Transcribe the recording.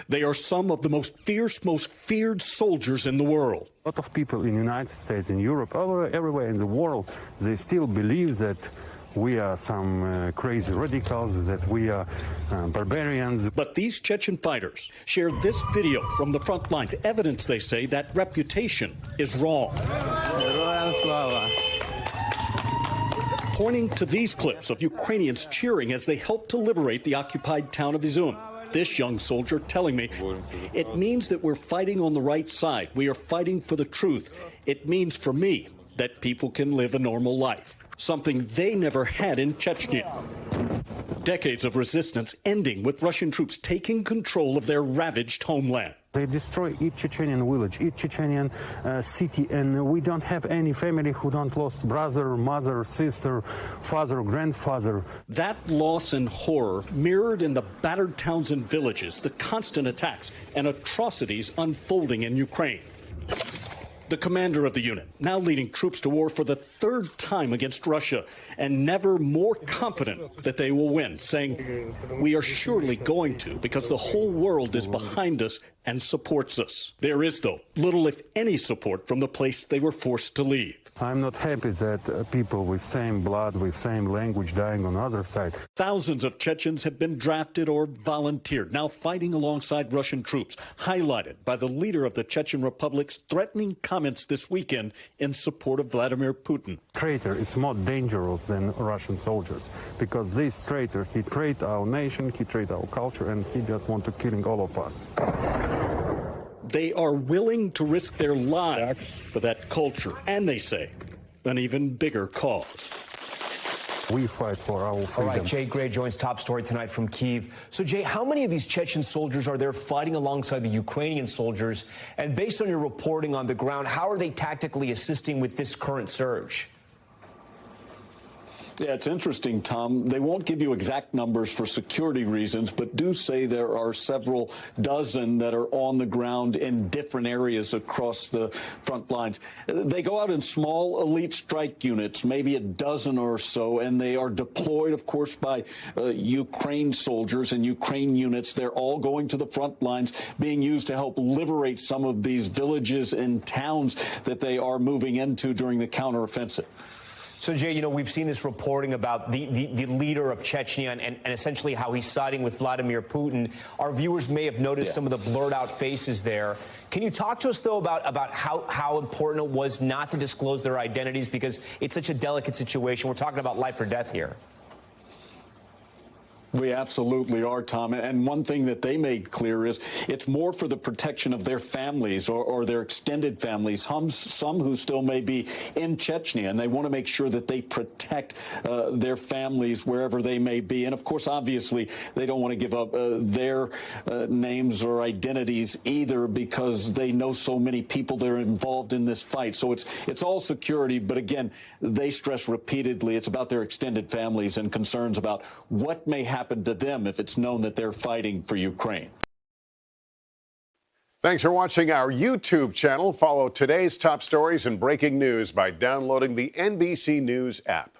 They are some of the most fierce, most feared soldiers in the world. A lot of people in the United States, in Europe, everywhere in the world, they still believe that we are some crazy radicals, that we are barbarians. But these Chechen fighters shared this video from the front lines, evidence, they say, that reputation is wrong. Pointing to these clips of Ukrainians cheering as they help to liberate the occupied town of Izum. This young soldier telling me, it means that we're fighting on the right side. We are fighting for the truth. It means for me that people can live a normal life, something they never had in Chechnya. Decades of resistance ending with Russian troops taking control of their ravaged homeland. They destroy each Chechenian village, each Chechenian city, and we don't have any family who don't lost brother, mother, sister, father, grandfather. That loss and horror mirrored in the battered towns and villages, the constant attacks and atrocities unfolding in Ukraine. The commander of the unit, now leading troops to war for the third time against Russia, and never more confident that they will win, saying, we are surely going to, because the whole world is behind us and supports us. There is, though, little if any support from the place they were forced to leave. I'm not happy that people with same blood, with same language dying on the other side. Thousands of Chechens have been drafted or volunteered, now fighting alongside Russian troops, highlighted by the leader of the Chechen Republic's threatening comments this weekend in support of Vladimir Putin. Traitor is more dangerous than Russian soldiers, because this traitor, he betrayed our nation, he betrayed our culture, and he just want to killing all of us. They are willing to risk their lives for that culture, and they say, an even bigger cause. We fight for our freedom. All right, Jay Gray joins Top Story tonight from Kyiv. So, Jay, how many of these Chechen soldiers are there fighting alongside the Ukrainian soldiers? And based on your reporting on the ground, how are they tactically assisting with this current surge? Yeah, it's interesting, Tom. They won't give you exact numbers for security reasons, but do say there are several dozen that are on the ground in different areas across the front lines. They go out in small elite strike units, maybe a dozen or so, and they are deployed, of course, by Ukraine soldiers and Ukraine units. They're all going to the front lines, being used to help liberate some of these villages and towns that they are moving into during the counteroffensive. So, Jay, you know, we've seen this reporting about the leader of Chechnya and essentially how he's siding with Vladimir Putin. Our viewers may have noticed some of the blurred out faces there. Can you talk to us, though, about how important it was not to disclose their identities, because it's such a delicate situation? We're talking about life or death here. We absolutely are, Tom. And one thing that they made clear is it's more for the protection of their families or their extended families, some who still may be in Chechnya, and they want to make sure that they protect their families wherever they may be. And, of course, obviously, they don't want to give up their names or identities either, because they know so many people that are involved in this fight. So it's all security. But, again, they stress repeatedly it's about their extended families and concerns about what may happen to them if it's known that they're fighting for Ukraine. Thanks for watching our YouTube channel. Follow today's top stories and breaking news by downloading the NBC News app.